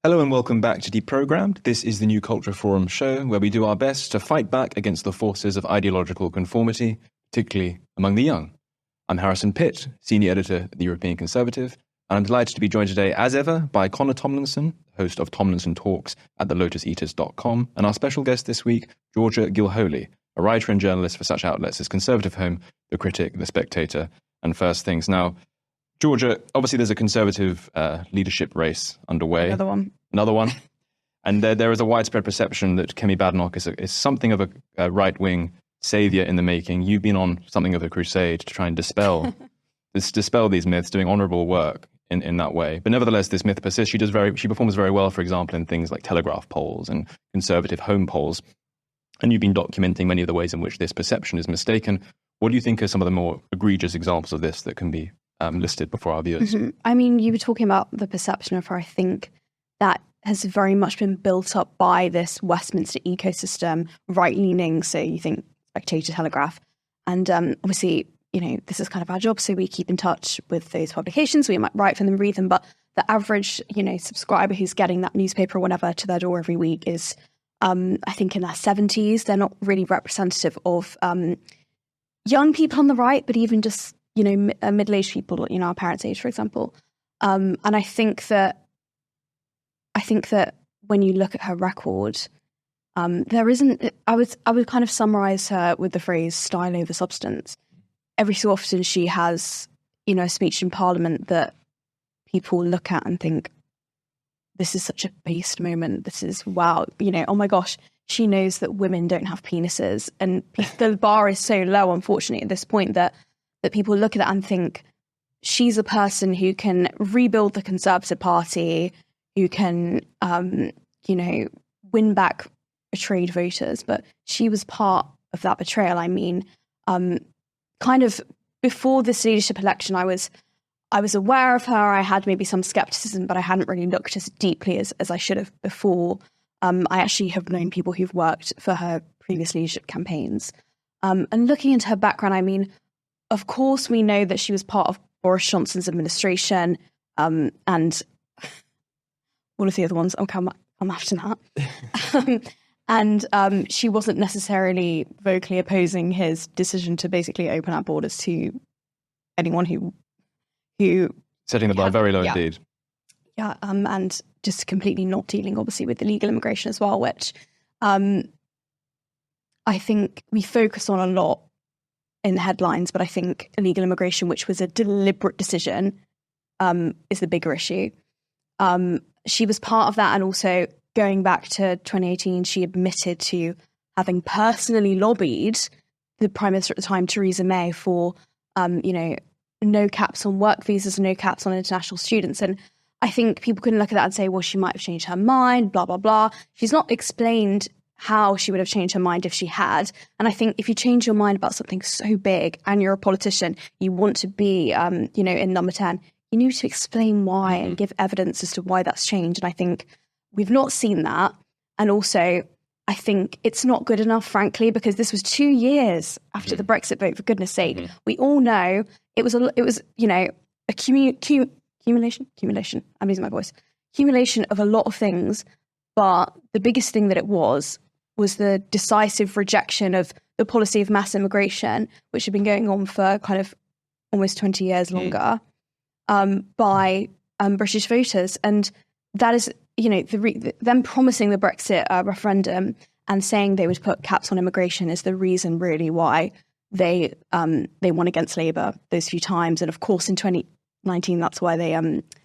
Hello and welcome back to Deprogrammed. This is the New Culture Forum show where we do our best to fight back against the forces of ideological conformity, particularly among the young. I'm Harrison Pitt, Senior Editor at the European Conservative, and I'm delighted to be joined today, as ever, by Connor Tomlinson, host of Tomlinson Talks at thelotuseaters.com, and our special guest this week, Georgia Gilholy, a writer and journalist for such outlets as Conservative Home, The Critic, The Spectator, and First Things. Now, Georgia, obviously there's a Conservative leadership race underway. Another one. And there is a widespread perception that Kemi Badenoch is something of a right-wing saviour in the making. You've been on something of a crusade to try and dispel these myths, doing honourable work in that way. But nevertheless, this myth persists. She performs very well, for example, in things like Telegraph polls and Conservative home polls. And you've been documenting many of the ways in which this perception is mistaken. What do you think are some of the more egregious examples of this that can be listed before our viewers? Mm-hmm. I mean, you were talking about the perception of her. I think that has very much been built up by this Westminster ecosystem, right-leaning, so you think Spectator, Telegraph. And obviously, this is kind of our job, so we keep in touch with those publications. We might write for them, read them, but the average, subscriber who's getting that newspaper or whatever to their door every week is, I think, in their 70s. They're not really representative of young people on the right, but even just middle-aged people, our parents' age, for example. And I think that when you look at her record, there isn't. I would kind of summarize her with the phrase "style over substance." Every so often, she has, a speech in Parliament that people look at and think, "This is such a based moment. This is wow." Oh my gosh, she knows that women don't have penises, and the bar is so low, unfortunately, at this point that people look at that and think she's a person who can rebuild the Conservative Party, who can, win back betrayed voters. But she was part of that betrayal. I mean, kind of before this leadership election, I was aware of her. I had maybe some skepticism, but I hadn't really looked as deeply as I should have before. I actually have known people who've worked for her previous leadership campaigns. And looking into her background, I mean, of course, we know that she was part of Boris Johnson's administration, and all of the other ones. I'll come after that. And she wasn't necessarily vocally opposing his decision to basically open up borders to anyone who setting the bar very low indeed. Yeah, and just completely not dealing, obviously, with illegal immigration as well, which I think we focus on a lot in the headlines, but I think illegal immigration, which was a deliberate decision, is the bigger issue. She was part of that, and also going back to 2018, she admitted to having personally lobbied the Prime Minister at the time, Theresa May, for no caps on work visas, no caps on international students. And I think people can look at that and say, well, she might have changed her mind, blah, blah, blah. She's not explained how she would have changed her mind if she had. And I think if you change your mind about something so big and you're a politician, you want to be, in number 10, you need to explain why and give evidence as to why that's changed. And I think we've not seen that. And also, I think it's not good enough, frankly, because this was 2 years after the Brexit vote, for goodness sake. We all know it was accumulation. I'm losing my voice. Accumulation of a lot of things. But the biggest thing that it was the decisive rejection of the policy of mass immigration, which had been going on for kind of almost 20 years longer, by British voters. And that is, them promising the Brexit referendum and saying they would put caps on immigration is the reason really why they won against Labour those few times. And of course, in 2019, that's why they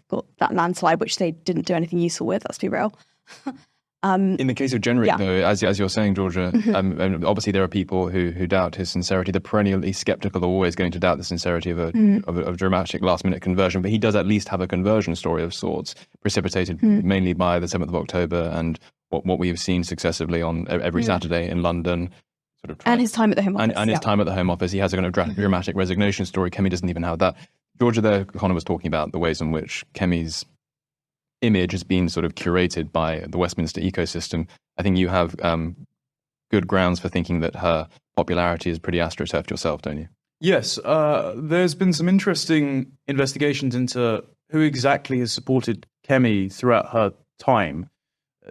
got that landslide, which they didn't do anything useful with, let's be real. In the case of Jenrick, though, as you're saying, Georgia, and obviously there are people who doubt his sincerity. The perennially sceptical are always going to doubt the sincerity of a dramatic last-minute conversion, but he does at least have a conversion story of sorts, precipitated mainly by the 7th of October and what we have seen successively on every Saturday in London. And his time at the Home Office. And his time at the Home Office. He has a kind of dramatic resignation story. Kemi doesn't even have that. Georgia, there, Connor was talking about the ways in which Kemi's image has been sort of curated by the Westminster ecosystem. I think you have good grounds for thinking that her popularity is pretty astroturfed yourself, don't you? Yes. There's been some interesting investigations into who exactly has supported Kemi throughout her time.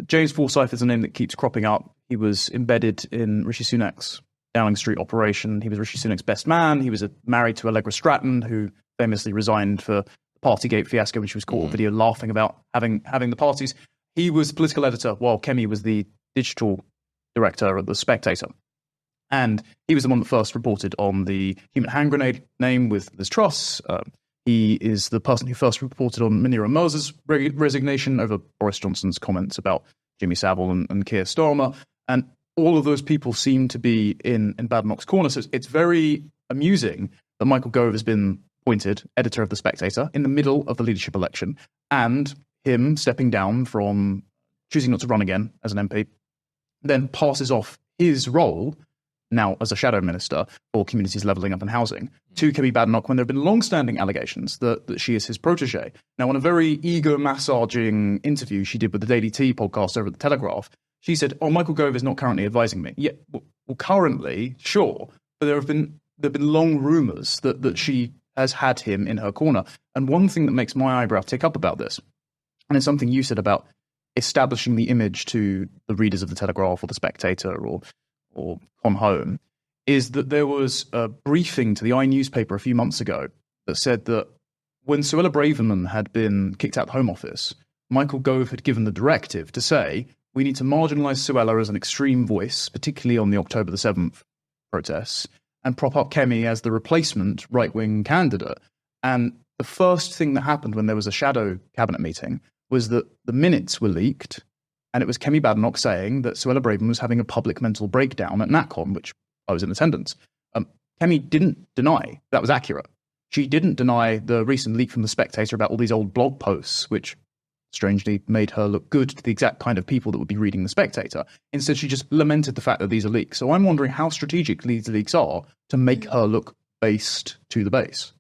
James Forsyth is a name that keeps cropping up. He was embedded in Rishi Sunak's Downing Street operation. He was Rishi Sunak's best man. He was married to Allegra Stratton, who famously resigned for the Partygate fiasco when she was caught on video laughing about having the parties. He was political editor while Kemi was the digital director at the Spectator. And he was the one that first reported on the human hand grenade name with Liz Truss. He is the person who first reported on Munira Moses' resignation over Boris Johnson's comments about Jimmy Savile and Keir Starmer. And all of those people seem to be in Badenoch's corner. So it's very amusing that Michael Gove has been appointed editor of The Spectator in the middle of the leadership election, and him stepping down from choosing not to run again as an MP, then passes off his role now as a shadow minister for communities levelling up and housing to Kemi Badenoch when there have been long-standing allegations that she is his protege. Now, on a very ego-massaging interview she did with the Daily Tea podcast over at The Telegraph, she said, Michael Gove is not currently advising me. Yeah, well, currently, sure, but there have been long rumours that she has had him in her corner. And one thing that makes my eyebrow tick up about this, and it's something you said about establishing the image to the readers of The Telegraph or The Spectator or Con Home, is that there was a briefing to the newspaper a few months ago that said that when Suella Braverman had been kicked out of the Home Office, Michael Gove had given the directive to say, we need to marginalise Suella as an extreme voice, particularly on the October the 7th protests, and prop up Kemi as the replacement right-wing candidate. And the first thing that happened when there was a shadow cabinet meeting was that the minutes were leaked, and it was Kemi Badenoch saying that Suella Braverman was having a public mental breakdown at NatCon, which I was in attendance. Kemi didn't deny that was accurate. She didn't deny the recent leak from The Spectator about all these old blog posts, which strangely made her look good to the exact kind of people that would be reading The Spectator. Instead, she just lamented the fact that these are leaks. So I'm wondering how strategic these leaks are to make her look based to the base.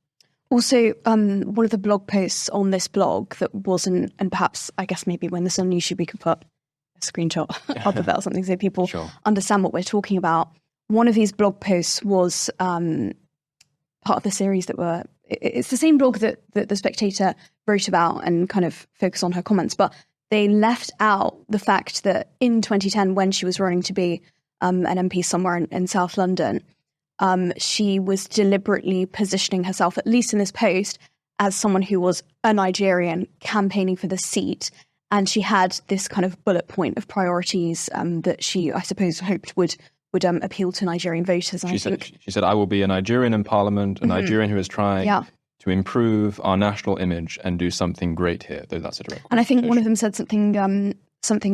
Also, one of the blog posts on this blog that wasn't, and perhaps, I guess maybe when this is on YouTube, we could put a screenshot up of that or something so people understand what we're talking about. One of these blog posts was part of the series it's the same blog that The Spectator wrote about and kind of focused on her comments, but they left out the fact that in 2010, when she was running to be an MP somewhere in South London, she was deliberately positioning herself, at least in this post, as someone who was a Nigerian campaigning for the seat. And she had this kind of bullet point of priorities that she, I suppose, hoped would appeal to Nigerian voters. She said, I will be a Nigerian in Parliament, a Nigerian who is trying to improve our national image and do something great here. Though that's a direct And I think one of them said something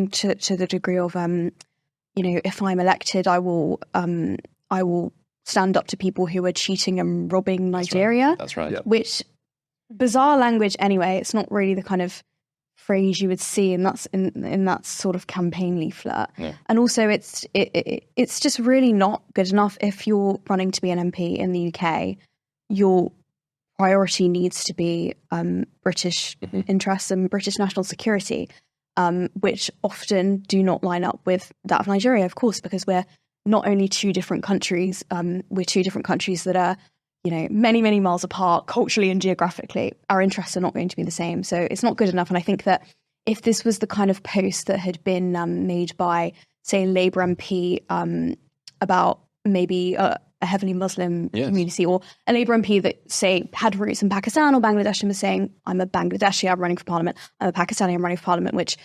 to the degree of, if I'm elected, I will stand up to people who are cheating and robbing Nigeria. That's right. Yep. Which, bizarre language anyway. It's not really the kind of phrase you would see in that sort of campaign leaflet. Yeah. And also it's just really not good enough. If you're running to be an MP in the UK, your priority needs to be British interests and British national security, which often do not line up with that of Nigeria, of course, because we're not only two different countries, we're two different countries that are, many, many miles apart culturally and geographically. Our interests are not going to be the same. So it's not good enough. And I think that if this was the kind of post that had been made by, say, Labour MP about maybe a heavily Muslim community, or a Labour MP that, say, had roots in Pakistan or Bangladesh and was saying, I'm a Bangladeshi, I'm running for Parliament, I'm a Pakistani, I'm running for Parliament, which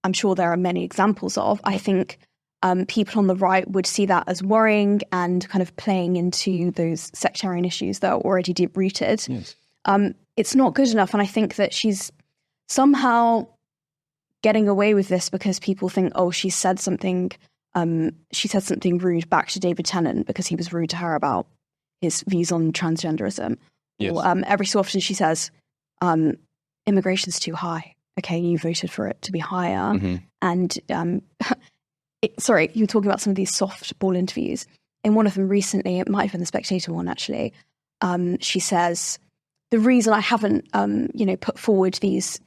I'm sure there are many examples of, I think people on the right would see that as worrying and kind of playing into those sectarian issues that are already deep-rooted. Yes. It's not good enough. And I think that she's somehow getting away with this because people think, she said something rude back to David Tennant because he was rude to her about his views on transgenderism. Yes. Or every so often she says, immigration's too high. Okay, you voted for it to be higher. Mm-hmm. And sorry, you were talking about some of these softball interviews. In one of them recently, it might have been the Spectator one actually, she says, the reason I haven't, put forward these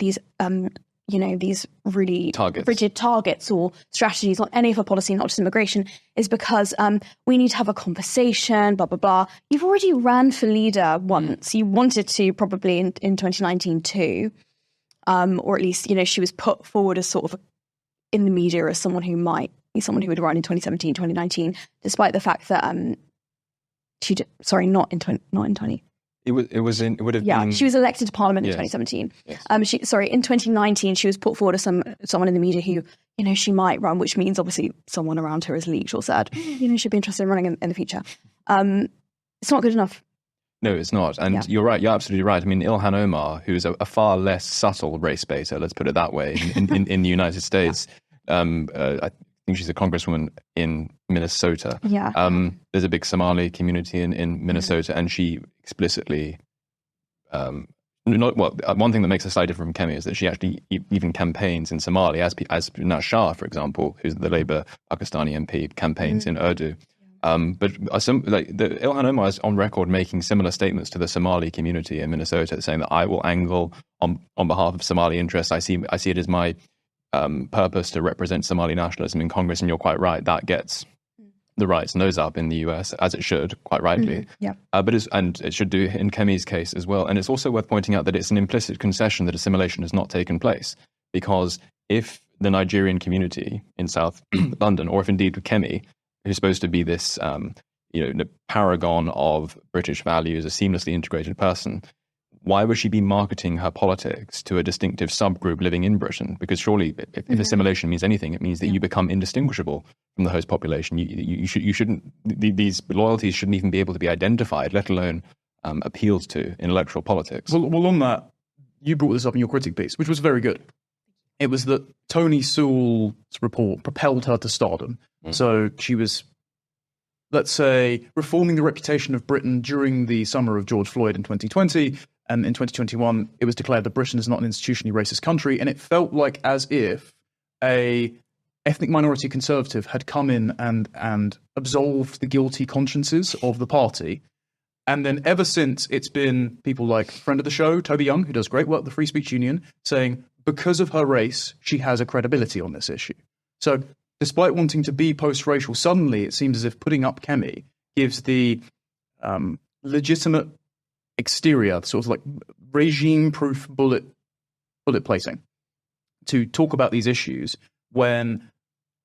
really rigid targets or strategies on any of our policy, not just immigration, is because we need to have a conversation, blah, blah, blah. You've already ran for leader once. You wanted to probably in 2019 too. or at least, she was put forward as sort of in the media as someone who might be someone who would run in 2017, 2019, despite the fact that she did, sorry, not in 20. It would have been. She was elected to Parliament Yes. in 2017. Yes. In 2019, she was put forward as someone in the media who, she might run, which means obviously someone around her has leaked or said, she'd be interested in running in the future. It's not good enough. No, it's not. And you're right. You're absolutely right. I mean, Ilhan Omar, who's a far less subtle race baiter, let's put it that way, in the United States. I think she's a congresswoman in Minnesota. Yeah. There's a big Somali community in Minnesota, and she explicitly, one thing that makes her slightly different from Kemi is that she actually even campaigns in Somali, as Nat Shah, for example, who's the Labour Pakistani MP, campaigns in Urdu. But Ilhan Omar is on record making similar statements to the Somali community in Minnesota, saying that I will angle on behalf of Somali interests. I see it as my purpose to represent Somali nationalism in Congress, and you're quite right. That gets the right's nose up in the US, as it should, quite rightly. But it should do in Kemi's case as well. And it's also worth pointing out that it's an implicit concession that assimilation has not taken place, because if the Nigerian community in South London, or if indeed Kemi, who's supposed to be this paragon of British values, a seamlessly integrated person, why would she be marketing her politics to a distinctive subgroup living in Britain? Because surely, if assimilation means anything, it means that you become indistinguishable from the host population. You shouldn't. These loyalties shouldn't even be able to be identified, let alone appealed to in electoral politics. Well, on that, you brought this up in your Critic piece, which was very good. It was that Tony Sewell's report propelled her to stardom. So she was, let's say, reforming the reputation of Britain during the summer of George Floyd in 2020. And in 2021, it was declared that Britain is not an institutionally racist country. And it felt like as if a ethnic minority conservative had come in and absolved the guilty consciences of the party. And then ever since, it's been people like friend of the show, Toby Young, who does great work at the Free Speech Union, saying because of her race, she has a credibility on this issue. So despite wanting to be post-racial, suddenly it seems as if putting up Kemi gives the legitimate exterior, sort of like regime-proof bullet placing to talk about these issues when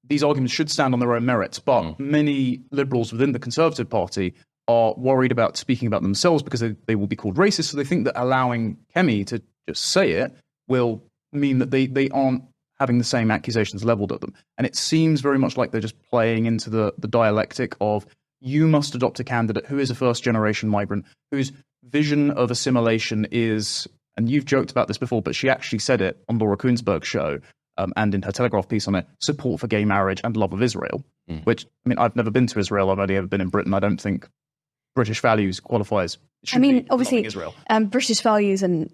these arguments should stand on their own merits. But many liberals within the Conservative Party are worried about speaking about themselves because they will be called racist. So they think that allowing Kemi to just say it will mean that they aren't having the same accusations leveled at them. And it seems very much like they're just playing into the dialectic of you must adopt a candidate who is a first-generation migrant, whose vision of assimilation is, and you've joked about this before, but she actually said it on Laura Kuenssberg's show and in her Telegraph piece on it, support for gay marriage and love of Israel, which, I mean, I've never been to Israel. I've only ever been in Britain. I don't think British values qualifies. Obviously, Israel. British values and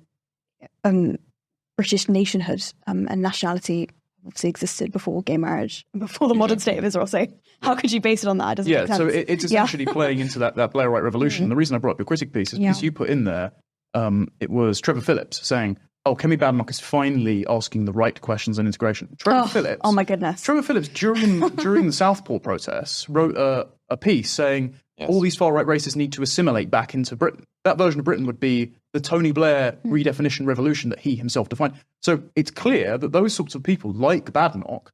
British nationhood and nationality obviously existed before gay marriage, before the modern state of Israel. So how could you base it on that? It doesn't make sense. So it's essentially playing into that Blairite revolution. And the reason I brought up your Critic piece is because you put in there, it was Trevor Phillips saying, Kemi Badenoch is finally asking the right questions on integration. Trevor Phillips. Oh my goodness. Trevor Phillips, during the Southport protests, wrote a piece saying all these far-right racists need to assimilate back into Britain. That version of Britain would be the Tony Blair redefinition revolution that he himself defined. So it's clear that those sorts of people, like Badenoch,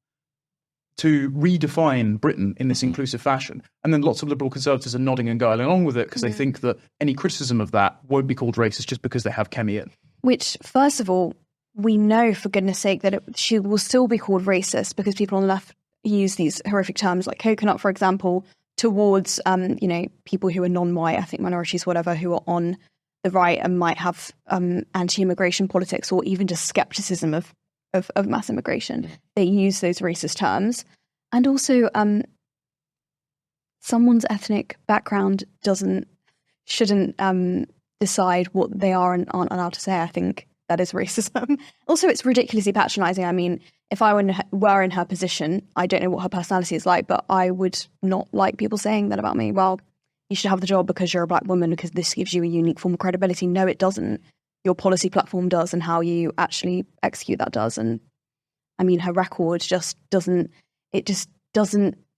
to redefine Britain in this inclusive fashion. And then lots of liberal conservatives are nodding and going along with it because they think that any criticism of that won't be called racist just because they have Kemi in. Which, first of all, we know, for goodness sake, that she will still be called racist because people on the left use these horrific terms like coconut, for example, towards people who are non-white, ethnic minorities, whatever, who are on the right and might have anti-immigration politics or even just skepticism of mass immigration. They use those racist terms. And also, someone's ethnic background shouldn't decide what they are and aren't allowed to say. I think that is racism. Also, it's ridiculously patronizing. I mean, if I were in her position, I don't know what her personality is like, but I would not like people saying that about me. Well, you should have the job because you're a black woman, because this gives you a unique form of credibility. No, it doesn't. Your policy platform does, and how you actually execute that does. And I mean, her record just doesn't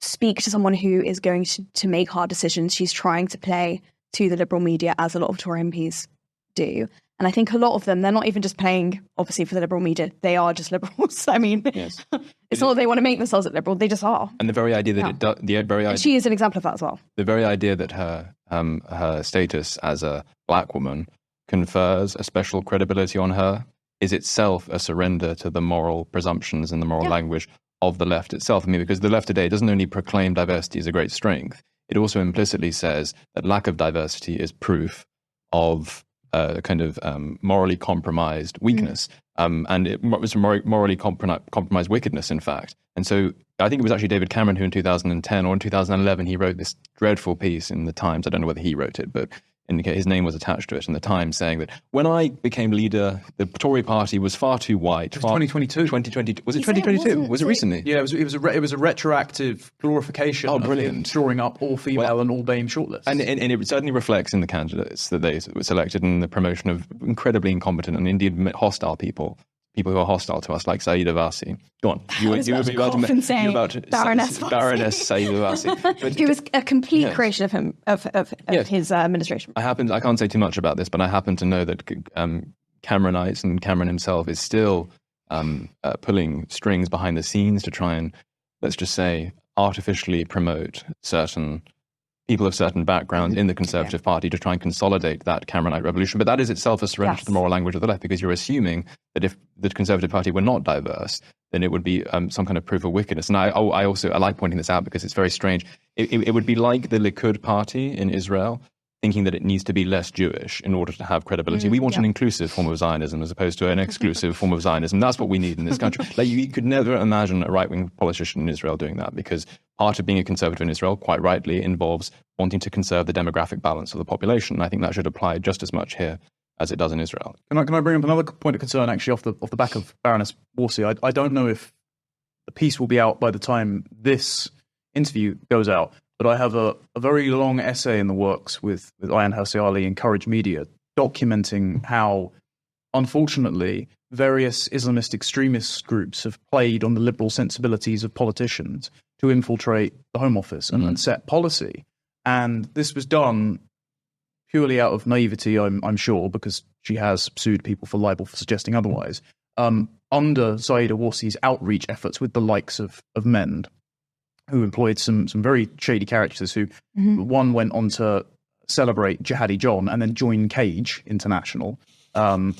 speak to someone who is going to make hard decisions. She's trying to play to the liberal media, as a lot of Tory MPs do. And I think a lot of them, they're not even just playing, obviously, for the liberal media. They are just liberals. I mean, Yes. It's not that they want to make themselves liberal. They just are. And the very idea that And she is an example of that as well. The very idea that her status as a black woman confers a special credibility on her is itself a surrender to the moral presumptions and the moral language of the left itself. I mean, because the left today doesn't only proclaim diversity as a great strength, it also implicitly says that lack of diversity is proof of a kind of morally compromised weakness. And it was morally compromised wickedness, in fact. And so I think it was actually David Cameron who in 2010 or in 2011, he wrote this dreadful piece in the Times. I don't know whether he wrote it, but his name was attached to it in the Times, saying that when I became leader, the Tory party was far too white. It was 2022. 2022. Was it 2022? Was it recently? Yeah, it was a retroactive glorification. Oh, brilliant! Of drawing up all female and all BAME shortlists, and it certainly reflects in the candidates that they were selected in the promotion of incredibly incompetent and indeed hostile people who are hostile to us, like Saida Vassi. Go on. You were about to Baroness Saida Vassi. It was a complete creation of him, of his administration. I can't say too much about this, but I happen to know that Cameronites and Cameron himself is still pulling strings behind the scenes to try and, let's just say, artificially promote certain people of certain backgrounds in the Conservative Party to try and consolidate that Cameronite revolution. But that is itself a surrender to the moral language of the left, because you're assuming that if the Conservative Party were not diverse, then it would be some kind of proof of wickedness. And I like pointing this out because it's very strange. It would be like the Likud party in Israel, thinking that it needs to be less Jewish in order to have credibility. We want an inclusive form of Zionism as opposed to an exclusive form of Zionism. That's what we need in this country. Like, you could never imagine a right-wing politician in Israel doing that, because part of being a conservative in Israel, quite rightly, involves wanting to conserve the demographic balance of the population. And I think that should apply just as much here as it does in Israel. Can I bring up another point of concern, actually, off the back of Baroness Warsi? I don't know if the piece will be out by the time this interview goes out, but I have a very long essay in the works with Ayaan Hirsi Ali and Courage Media, documenting how, unfortunately, various Islamist extremist groups have played on the liberal sensibilities of politicians to infiltrate the Home Office and set policy. And this was done purely out of naivety, I'm sure, because she has sued people for libel for suggesting otherwise, under Saida Warsi's outreach efforts with the likes of MEND, who employed some very shady characters who, one went on to celebrate Jihadi John and then join Cage International. And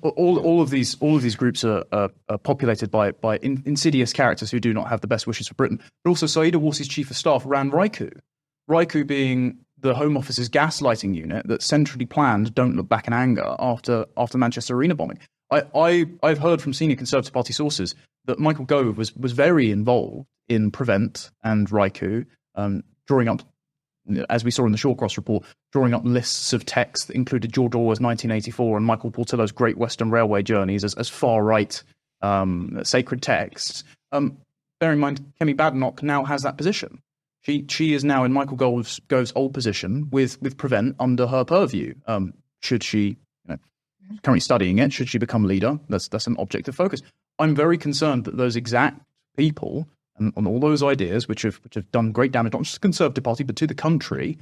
all of these groups are populated by insidious characters who do not have the best wishes for Britain. But also Saida Warsi's chief of staff ran Raiku being the Home Office's gaslighting unit that centrally planned Don't Look Back in Anger after Manchester Arena bombing. I've heard from senior Conservative Party sources that Michael Gove was very involved in Prevent and Raiku, drawing up, as we saw in the Shawcross report, drawing up lists of texts that included George Orwell's 1984 and Michael Portillo's Great Western Railway Journeys as far-right sacred texts. Bear in mind, Kemi Badenoch now has that position. She is now in Michael Gove's old position with Prevent under her purview. Should she, currently studying it, should she become leader? That's an object of focus. I'm very concerned that those exact people and all those ideas, which have done great damage, not just to the Conservative Party, but to the country,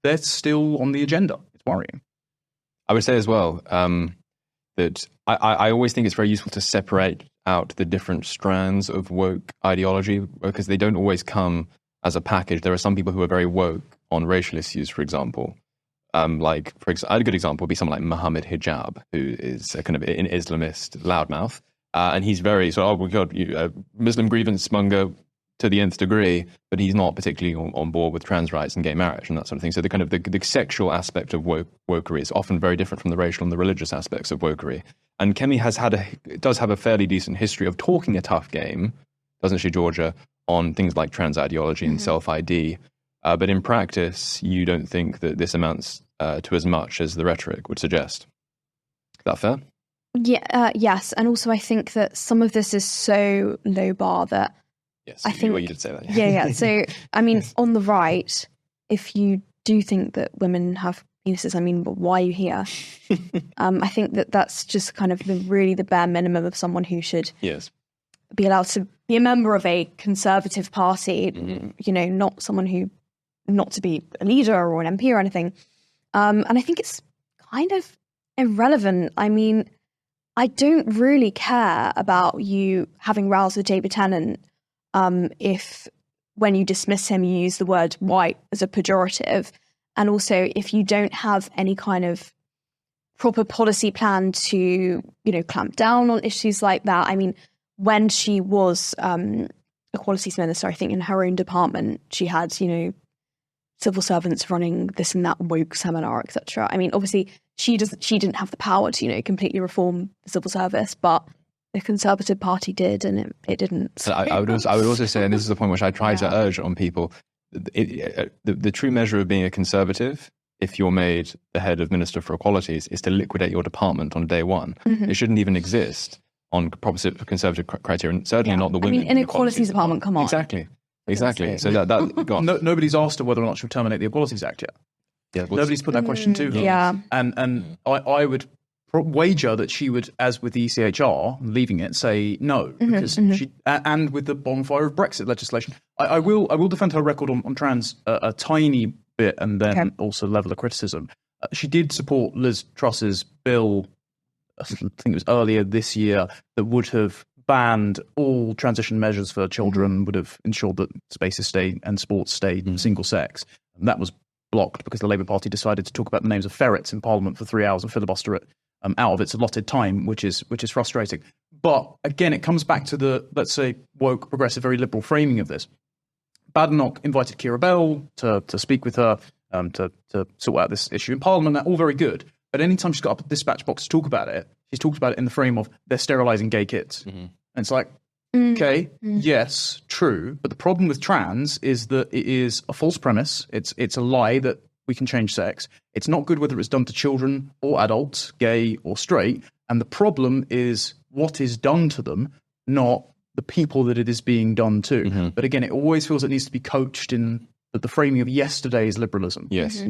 they're still on the agenda. It's worrying. I would say as well that I always think it's very useful to separate out the different strands of woke ideology, because they don't always come as a package. There are some people who are very woke on racial issues, for example. A good example would be someone like Mohammed Hijab, who is a kind of an Islamist loudmouth. And he's very Muslim grievance monger to the nth degree, but he's not particularly on board with trans rights and gay marriage and that sort of thing. So the sexual aspect of wokery is often very different from the racial and the religious aspects of wokery. And Kemi does have a fairly decent history of talking a tough game, doesn't she, Georgia, on things like trans ideology and self-ID. But in practice, you don't think that this amounts to as much as the rhetoric would suggest. Is that fair? Yeah. Yes, and also I think that some of this is so low bar that yes, I think you did say that. Yeah. So I mean, on the right, if you do think that women have penises, I mean, why are you here? I think that's just kind of the bare minimum of someone who should be allowed to be a member of a Conservative Party. Not someone who not to be a leader or an MP or anything. And I think it's kind of irrelevant. I mean, I don't really care about you having rows with David Tennant if when you dismiss him, you use the word white as a pejorative. And also, if you don't have any kind of proper policy plan to, clamp down on issues like that. I mean, when she was Equalities Minister, I think in her own department, she had, civil servants running this and that woke seminar, etc. I mean, obviously, she didn't have the power to, completely reform the civil service, but the Conservative Party did, and it didn't. So. I would also say, and this is the point which I try to urge on people, the true measure of being a Conservative, if you're made the head of Minister for Equalities, is to liquidate your department on day one. Mm-hmm. It shouldn't even exist on Conservative criteria, and certainly not the women. I mean, Inequalities Department, come on. Exactly. So that nobody's asked her whether or not she'll terminate the Equalities Act yet. Yeah, nobody's put that question to her. Yeah. And I would wager that she would, as with the ECHR, leaving it, say no, because she, and with the bonfire of Brexit legislation, I will defend her record on trans a tiny bit, and then also level of criticism. She did support Liz Truss's bill, I think it was earlier this year, that would have banned all transition measures for children, would have ensured that spaces stay and sports stayed single sex. And that was blocked because the Labour Party decided to talk about the names of ferrets in Parliament for 3 hours and filibuster it out of its allotted time, which is frustrating. But again, it comes back to the, let's say, woke, progressive, very liberal framing of this. Badenoch invited Keira Bell to speak with her to sort out this issue in Parliament. That's all very good. But anytime she's got up a dispatch box to talk about it, she's talked about it in the frame of they're sterilising gay kids. Mm-hmm. And it's like, okay, yes, true. But the problem with trans is that it is a false premise. It's a lie that we can change sex. It's not good whether it's done to children or adults, gay or straight. And the problem is what is done to them, not the people that it is being done to. Mm-hmm. But again, it always feels it needs to be coached in the framing of yesterday's liberalism. Yes,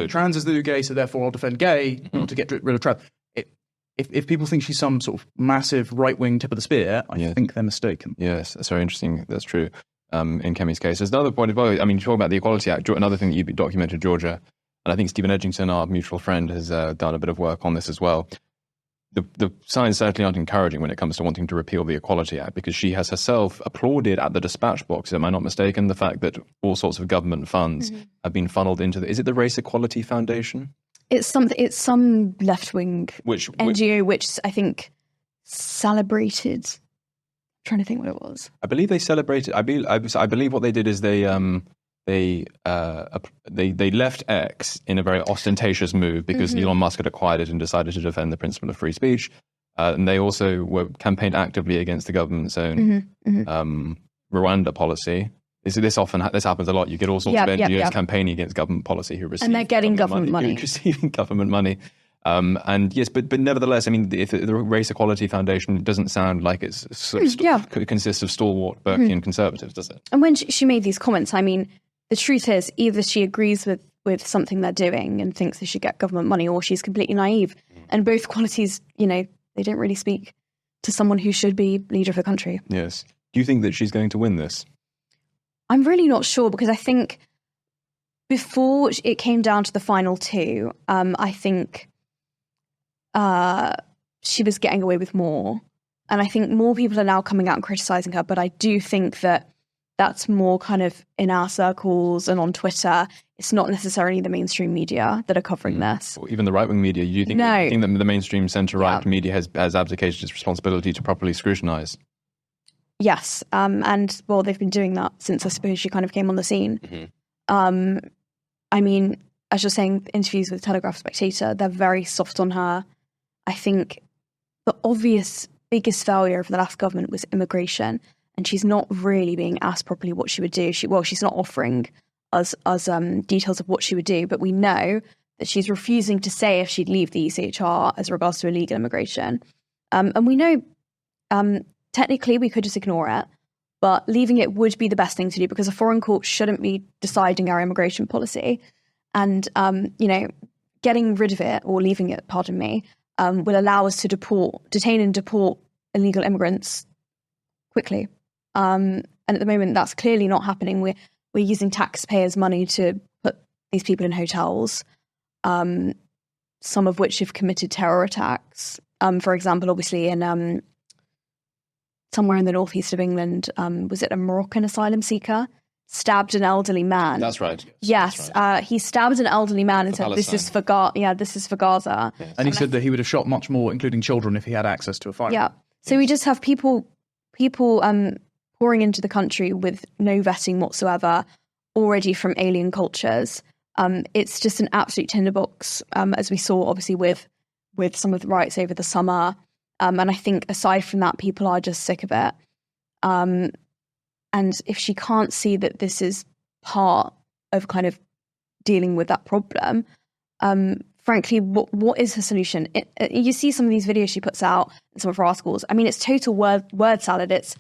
trans is the new gay, so therefore I'll defend gay, not to get rid of trans. If people think she's some sort of massive right-wing tip of the spear, I think they're mistaken. Yes, that's very interesting. That's true. In Kemi's case, there's another point of view. I mean, you talk about the Equality Act. Another thing that you documented, Georgia, and I think Stephen Edgington, our mutual friend, has done a bit of work on this as well. The signs certainly aren't encouraging when it comes to wanting to repeal the Equality Act, because she has herself applauded at the dispatch box, am I not mistaken, the fact that all sorts of government funds have been funneled into is it the Race Equality Foundation? It's some left-wing NGO which I think celebrated. I'm trying to think what it was. I believe they celebrated. I believe what they did is they left X in a very ostentatious move because Elon Musk had acquired it and decided to defend the principle of free speech. And they also were campaigned actively against the government's own Rwanda policy. This happens a lot. You get all sorts of NGOs campaigning against government policy who receive, and they're getting government money. Receiving government money. And yes, but nevertheless, I mean, if the Race Equality Foundation doesn't sound like it's consists of stalwart Burkean conservatives, does it? And when she made these comments, I mean, the truth is either she agrees with something they're doing and thinks they should get government money, or she's completely naive. And both qualities, they don't really speak to someone who should be leader of the country. Yes. Do you think that she's going to win this? I'm really not sure, because I think before it came down to the final two, I think she was getting away with more. And I think more people are now coming out and criticising her. But I do think that that's more kind of in our circles and on Twitter. It's not necessarily the mainstream media that are covering this. Or even the right-wing media. You think that the mainstream centre-right media has abdicated its responsibility to properly scrutinise? Yes. And, well, they've been doing that since, I suppose, she kind of came on the scene. I mean, as you're saying, interviews with Telegraph, Spectator, they're very soft on her. I think the obvious biggest failure of the last government was immigration, and she's not really being asked properly what she would do. She's not offering us details of what she would do, but we know that she's refusing to say if she'd leave the ECHR as regards to illegal immigration. And we know technically we could just ignore it, but leaving it would be the best thing to do, because a foreign court shouldn't be deciding our immigration policy. And, getting rid of it, or leaving it, pardon me, will allow us to detain and deport illegal immigrants quickly. And at the moment, that's clearly not happening. We're using taxpayers' money to put these people in hotels. some of which have committed terror attacks. For example, obviously in somewhere in the northeast of England, was it a Moroccan asylum seeker? Stabbed an elderly man. That's right. Yes, That's right. He stabbed an elderly man and said, "This is for this is for Gaza." Yes. And he said that he would have shot much more, including children, if he had access to a firearm. Yeah. So we just have people pouring into the country with no vetting whatsoever, already from alien cultures. It's just an absolute tinderbox, as we saw obviously with some of the riots over the summer. And I think aside from that, people are just sick of it. And if she can't see that this is part of kind of dealing with that problem, frankly, what is her solution? You see some of these videos she puts out in some of her articles. I mean, it's total word salad. It's,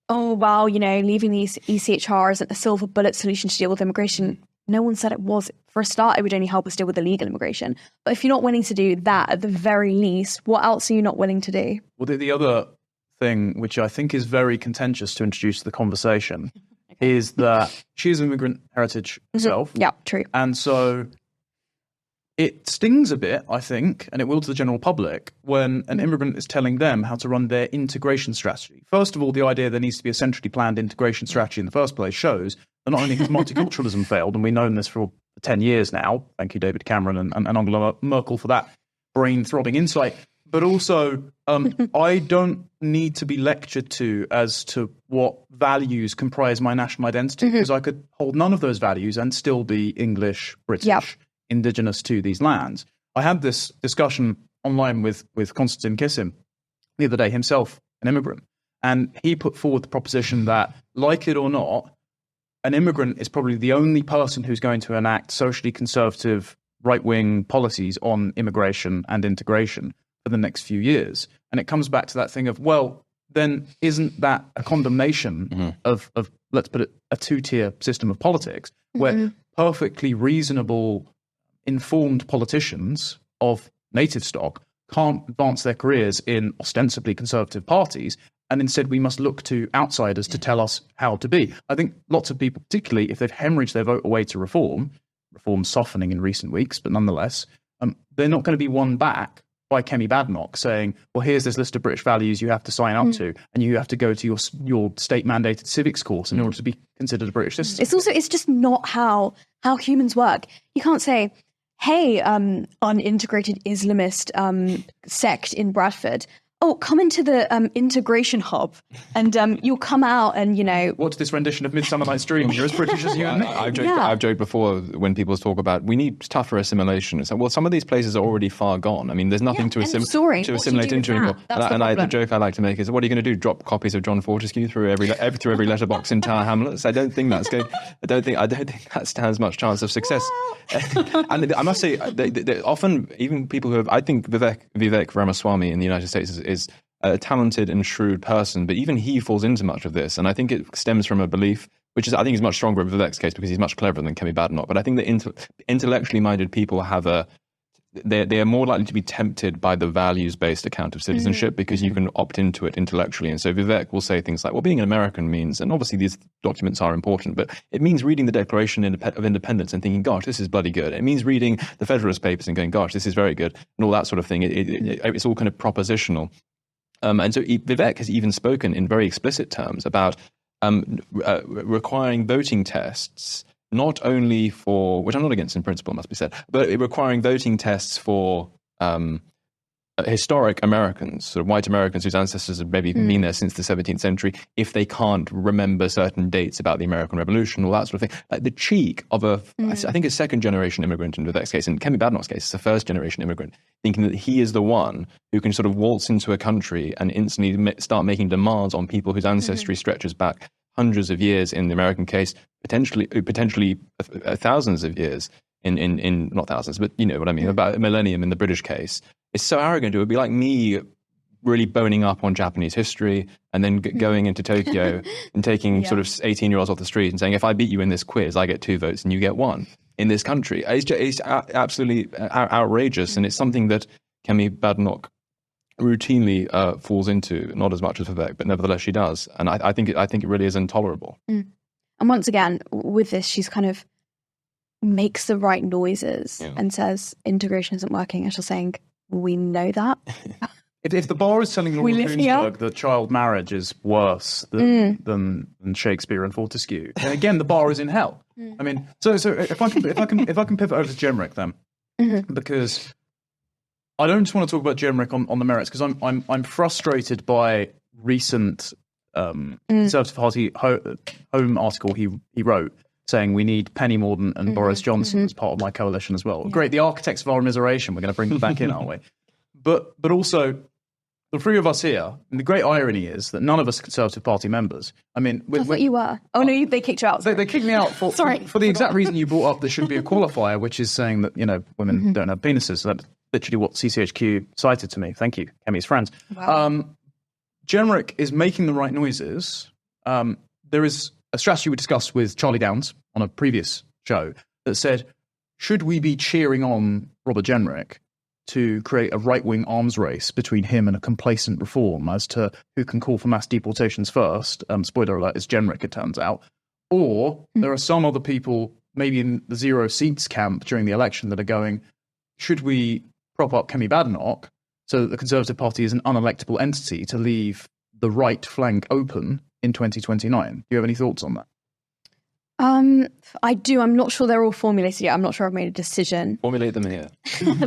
oh, well, leaving the ECHR isn't a silver bullet solution to deal with immigration. No one said it was. For a start, it would only help us deal with illegal immigration. But if you're not willing to do that, at the very least, what else are you not willing to do? Well, the other thing, which I think is very contentious to introduce to the conversation, is that she is immigrant heritage herself. Yeah, true. And so it stings a bit, I think, and it will to the general public, when an immigrant is telling them how to run their integration strategy. First of all, the idea there needs to be a centrally planned integration strategy in the first place shows that not only has multiculturalism failed, and we've known this for 10 years now, thank you, David Cameron and Angela Merkel for that brain-throbbing insight, but also I don't need to be lectured to as to what values comprise my national identity, because I could hold none of those values and still be English, British, indigenous to these lands. I had this discussion online with Konstantin Kisim the other day, himself an immigrant, and he put forward the proposition that, like it or not, an immigrant is probably the only person who's going to enact socially conservative right-wing policies on immigration and integration for the next few years. And it comes back to that thing of, well, then isn't that a condemnation of let's put it, a two-tier system of politics where perfectly reasonable, informed politicians of native stock can't advance their careers in ostensibly conservative parties, and instead we must look to outsiders to tell us how to be? I think lots of people, particularly if they've hemorrhaged their vote away to reform softening in recent weeks, but nonetheless, they're not going to be won back by Kemi Badenoch saying, well, here's this list of British values you have to sign up to, and you have to go to your state-mandated civics course in order to be considered a British citizen. It's just not how humans work. You can't say, hey, unintegrated Islamist sect in Bradford, oh, come into the integration hub, and you'll come out and, What's this rendition of Midsummer Night's Dream? You're as British as you and me. I've joked before when people talk about we need tougher assimilation. It's like, well, some of these places are already far gone. I mean, there's nothing to assimilate into anymore. The joke I like to make is, what are you going to do? Drop copies of John Fortescue through every letterbox in Tower Hamlets? I don't think that's good. I don't think that stands much chance of success. And I must say, they often, even people who have, I think Vivek Ramaswamy in the United States is a talented and shrewd person, but even he falls into much of this. And I think it stems from a belief, which is, I think, is much stronger in Vivek's case because he's much cleverer than Kemi Badenoch. But I think that intellectually minded people they are more likely to be tempted by the values-based account of citizenship because you can opt into it intellectually. And so Vivek will say things like, well, being an American means, and obviously these documents are important, but it means reading the Declaration of Independence and thinking, gosh, this is bloody good. It means reading the Federalist Papers and going, gosh, this is very good, and all that sort of thing. It's all kind of propositional. And so Vivek has even spoken in very explicit terms about requiring voting tests, not only for, which I'm not against in principle, must be said, but requiring voting tests for historic Americans, sort of white Americans whose ancestors have maybe been there since the 17th century, if they can't remember certain dates about the American Revolution, all that sort of thing. Like the cheek of I think a second-generation immigrant in Vivek's case, in Kemi Badenoch's case, it's a first-generation immigrant, thinking that he is the one who can sort of waltz into a country and instantly start making demands on people whose ancestry stretches back hundreds of years in the American case, potentially thousands of years in not thousands, but you know what I mean, about a millennium in the British case. It's so arrogant. It would be like me really boning up on Japanese history and then going into Tokyo and taking sort of 18-year-olds off the street and saying, if I beat you in this quiz, I get 2 votes and you get 1 in this country. It's absolutely outrageous, and it's something that Kemi Badenoch routinely falls into, not as much as Vivek, but nevertheless she does. And I think it really is intolerable. And once again, with this, she's kind of makes the right noises and says integration isn't working, As you're saying, we know that. If the bar is telling Laura Kuenssberg that child marriage is worse than Shakespeare and Fortescue, then again the bar is in hell. I mean, so if I can pivot over to Jenrick then, because I don't just want to talk about Jenrick on the merits, because I'm frustrated by recent Conservative Party home article he wrote saying we need Penny Mordaunt and Boris Johnson as part of my coalition as well. Yeah. Great, the architects of our immiseration, we're going to bring them back in, aren't we? But also, the three of us here, and the great irony is that none of us are Conservative Party members. I mean... I thought you were. Oh, no, they kicked you out. They kicked me out for the exact reason you brought up there should be a qualifier, which is saying that, women don't have penises. So that's literally what CCHQ cited to me. Thank you, Kemi's friends. Wow. Jenrick is making the right noises. There is a strategy we discussed with Charlie Downs on a previous show that said, should we be cheering on Robert Jenrick to create a right-wing arms race between him and a complacent reform as to who can call for mass deportations first? Spoiler alert, it's Jenrick, it turns out. Or there are some other people, maybe in the zero seats camp during the election, that are going, should we prop up Kemi Badenoch so that the Conservative Party is an unelectable entity to leave the right flank open in 2029? Do you have any thoughts on that? I do. I'm not sure they're all formulated yet. I'm not sure I've made a decision. Formulate them here.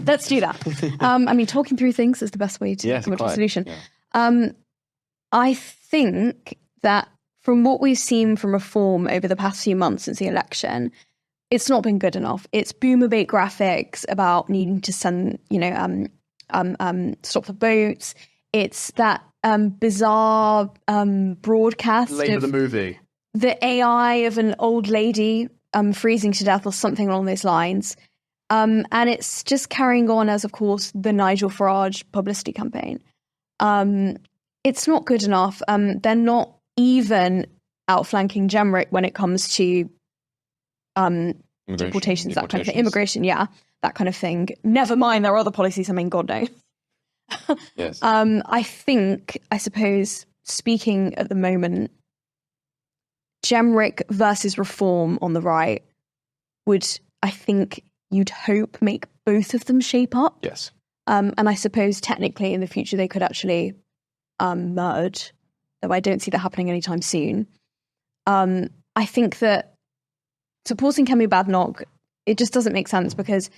Let's do that. I mean, talking through things is the best way to come to a solution. Yeah. I think that from what we've seen from reform over the past few months since the election, it's not been good enough. It's boomer bait graphics about needing to send, stop the boats. It's that bizarre broadcast Lane of the movie. The AI of an old lady freezing to death or something along those lines. And it's just carrying on as, of course, the Nigel Farage publicity campaign. It's not good enough. They're not even outflanking Jenrick when it comes to deportations, that kind of thing. Immigration, that kind of thing. Never mind, there are other policies. I mean, God knows. Yes. I suppose, speaking at the moment, Jenrick versus reform on the right would, I think, you'd hope, make both of them shape up. Yes. And I suppose technically in the future they could actually merge, though I don't see that happening anytime soon. I think that supporting Kemi Badenoch, it just doesn't make sense because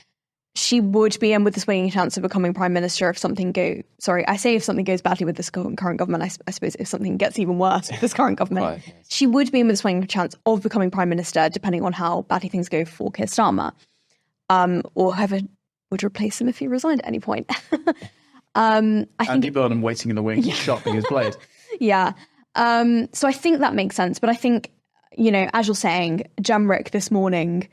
she would be in with the swinging chance of becoming prime minister if something if something goes badly with this current government. I suppose if something gets even worse with this current government, right, yes, she would be in with the swinging chance of becoming prime minister, depending on how badly things go for Keir Starmer, or whoever would replace him if he resigned at any point. I think Andy Burnham waiting in the wings, sharpening his blade. Yeah. So I think that makes sense, but I think, as you're saying, Jenrick this morning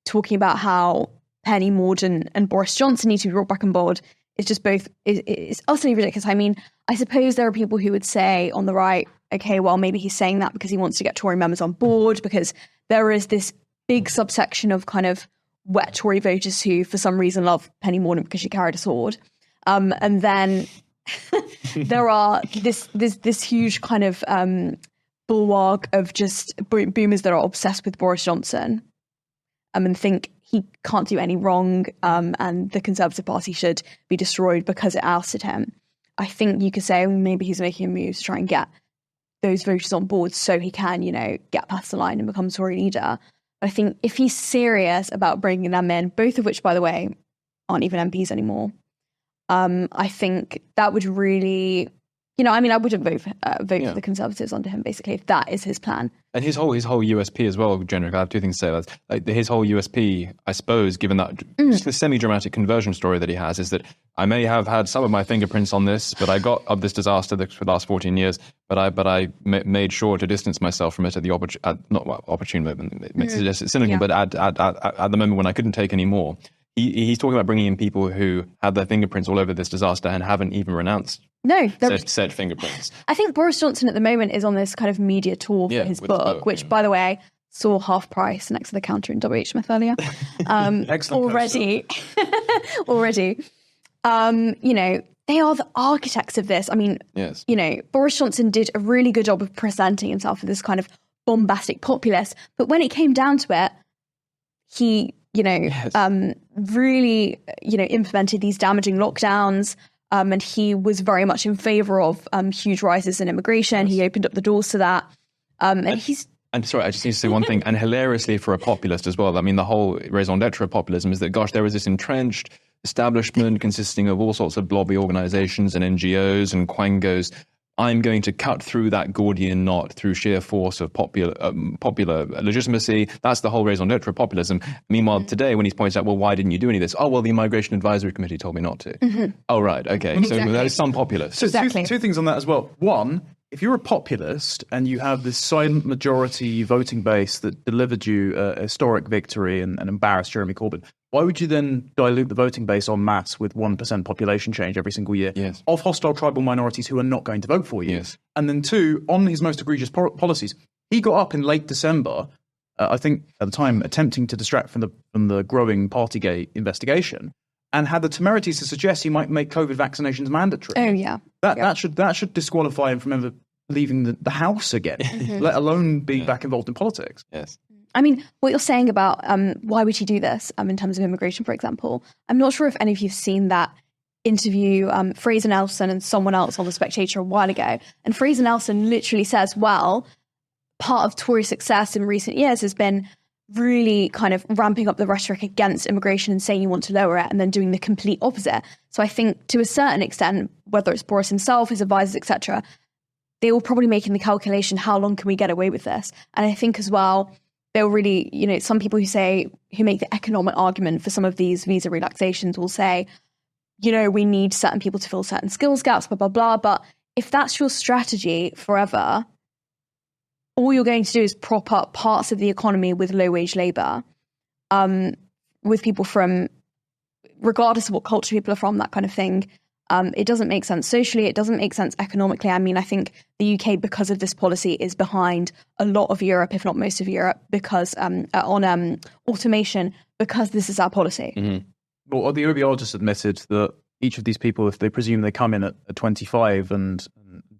talking about how Penny Mordaunt and Boris Johnson need to be brought back on board is just it's utterly ridiculous. I mean, I suppose there are people who would say on the right, okay, well, maybe he's saying that because he wants to get Tory members on board, because there is this big subsection of kind of wet Tory voters who, for some reason, love Penny Mordaunt because she carried a sword. And then there are this huge kind of bulwark of just boomers that are obsessed with Boris Johnson and think he can't do any wrong, and the Conservative Party should be destroyed because it ousted him. I think you could say maybe he's making a move to try and get those voters on board so he can, get past the line and become Tory leader. But I think if he's serious about bringing them in, both of which, by the way, aren't even MPs anymore, I think that would really, I wouldn't vote for the Conservatives under him, basically, if that is his plan. And his whole USP as well, Jenrick, I have two things to say. Like his whole USP, I suppose, given that just the semi-dramatic conversion story that he has, is that I may have had some of my fingerprints on this, but I got of this disaster for the last 14 years, but I made sure to distance myself from it at the opportune moment. It makes it cynical, but at the moment when I couldn't take any more. He's talking about bringing in people who have their fingerprints all over this disaster and haven't even renounced said fingerprints. I think Boris Johnson at the moment is on this kind of media tour for his book, which, by the way, saw half price next to the counter in W.H. Smith earlier. Already. They are the architects of this. I mean, yes. Boris Johnson did a really good job of presenting himself as this kind of bombastic populist, but when it came down to it, he really, implemented these damaging lockdowns. And he was very much in favour of huge rises in immigration. He opened up the doors to that. And he's... I'm sorry, I just need to say one thing. And hilariously for a populist as well, I mean, the whole raison d'etre of populism is that, gosh, there is this entrenched establishment consisting of all sorts of lobby organizations and NGOs and quangos. I'm going to cut through that Gordian knot through sheer force of popular legitimacy. That's the whole raison d'etre of populism. Meanwhile, today, when he's pointed out, well, why didn't you do any of this? Oh, well, the Immigration Advisory Committee told me not to. Oh, right. Okay. Exactly. So there is some populists. So Exactly. two things on that as well. One, if you're a populist and you have this silent majority voting base that delivered you a historic victory and embarrassed Jeremy Corbyn, why would you then dilute the voting base en masse with 1% population change every single year of hostile tribal minorities who are not going to vote for you? Yes. And then two, on his most egregious policies, he got up in late December, I think at the time, attempting to distract from the growing Partygate investigation, and had the temerity to suggest he might make COVID vaccinations mandatory. Oh, yeah. That should disqualify him from ever leaving the house again, let alone being back involved in politics. Yes. I mean, what you're saying about why would he do this in terms of immigration, for example, I'm not sure if any of you have seen that interview Fraser Nelson and someone else on The Spectator a while ago. And Fraser Nelson literally says, well, part of Tory success in recent years has been really kind of ramping up the rhetoric against immigration and saying you want to lower it and then doing the complete opposite. So I think to a certain extent, whether it's Boris himself, his advisors, etc., they were probably making the calculation, how long can we get away with this? And I think as well, they were really, some people who make the economic argument for some of these visa relaxations will say, we need certain people to fill certain skills gaps, blah, blah, blah. But if that's your strategy forever, all you're going to do is prop up parts of the economy with low-wage labour, with people from, regardless of what culture people are from, that kind of thing. It doesn't make sense socially. It doesn't make sense economically. I mean, I think the UK, because of this policy, is behind a lot of Europe, if not most of Europe, because on automation, because this is our policy. Mm-hmm. Well, the OBR just admitted that each of these people, if they presume they come in at 25 and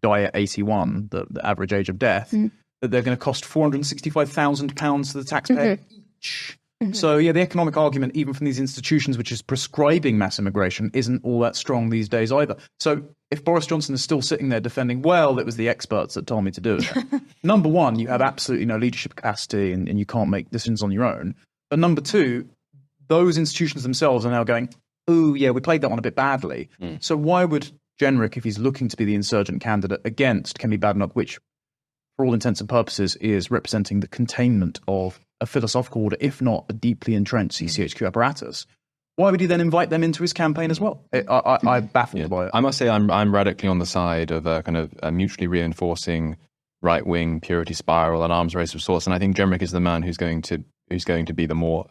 die at 81, the average age of death, that they're going to cost £465,000 to the taxpayer each. So, the economic argument, even from these institutions which is prescribing mass immigration, isn't all that strong these days either. So if Boris Johnson is still sitting there defending, well, it was the experts that told me to do it. Number one, you have absolutely no leadership capacity and you can't make decisions on your own. But number two, those institutions themselves are now going, oh, yeah, we played that one a bit badly. So why would Jenrick, if he's looking to be the insurgent candidate against Kemi Badenoch, which for all intents and purposes is representing the containment of a philosophical order, if not a deeply entrenched CCHQ apparatus, why would he then invite them into his campaign as well? I'm baffled by it. I must say I'm radically on the side of a kind of a mutually reinforcing right-wing purity spiral and arms race of sorts, and I think Jenrick is the man who's going to be the more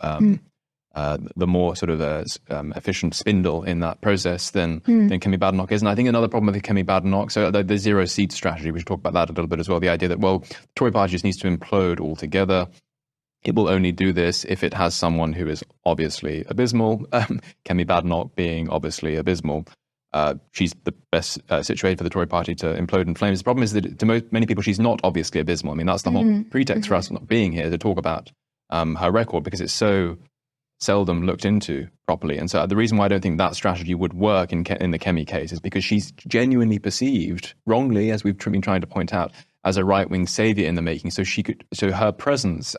sort of efficient spindle in that process than Kemi Badenoch is. And I think another problem with Kemi Badenoch, so the zero seat strategy, we should talk about that a little bit as well, the idea that, well, the Tory party just needs to implode altogether. It will only do this if it has someone who is obviously abysmal, Kemi Badenoch being obviously abysmal. She's the best situated for the Tory party to implode in flames. The problem is that to many people, she's not obviously abysmal. I mean, that's the whole pretext for us not being here, to talk about her record, because it's so seldom looked into properly. And so the reason why I don't think that strategy would work in the Kemi case is because she's genuinely perceived wrongly, as we've been trying to point out, as a right-wing saviour in the making. So her presence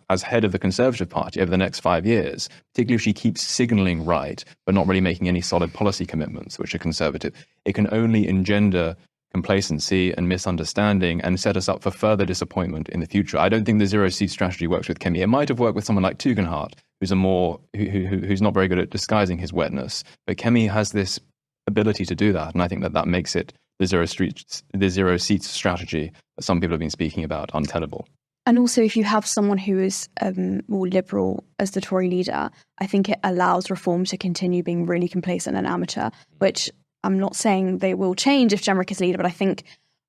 as head of the Conservative Party over the next 5 years, particularly if she keeps signalling right, but not really making any solid policy commitments, which are conservative, it can only engender complacency and misunderstanding and set us up for further disappointment in the future. I don't think the zero-seat strategy works with Kemi. It might have worked with someone like Tugendhat, who's who's not very good at disguising his wetness. But Kemi has this ability to do that, and I think that makes it the zero-seat strategy that some people have been speaking about untenable. And also, if you have someone who is more liberal as the Tory leader, I think it allows reform to continue being really complacent and amateur, which I'm not saying they will change if Jenrick is leader, but I think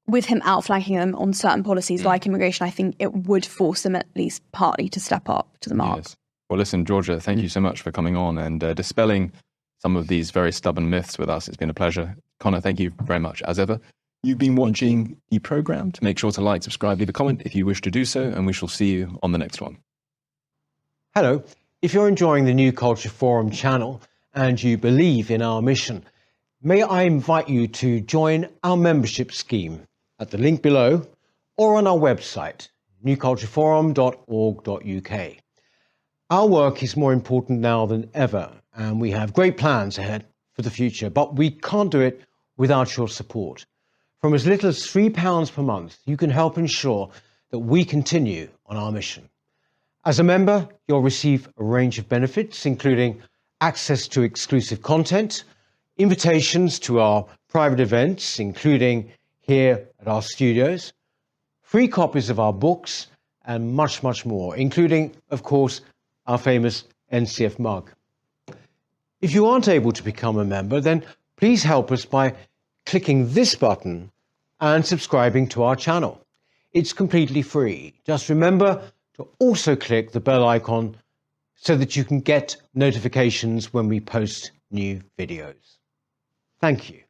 with him outflanking them on certain policies like immigration, I think it would force them at least partly to step up to the mark. Yes. Well, listen, Georgia, thank you so much for coming on and dispelling some of these very stubborn myths with us. It's been a pleasure. Connor, thank you very much, as ever. You've been watching the programme. Make sure to like, subscribe, leave a comment if you wish to do so, and we shall see you on the next one. Hello. If you're enjoying the New Culture Forum channel and you believe in our mission, may I invite you to join our membership scheme at the link below or on our website, newcultureforum.org.uk. Our work is more important now than ever, and we have great plans ahead for the future, but we can't do it without your support. From as little as £3 per month, you can help ensure that we continue on our mission. As a member, you'll receive a range of benefits, including access to exclusive content, invitations to our private events, including here at our studios, free copies of our books, and much, much more, including, of course, our famous NCF mug. If you aren't able to become a member, then please help us by clicking this button and subscribing to our channel. It's completely free. Just remember to also click the bell icon so that you can get notifications when we post new videos. Thank you.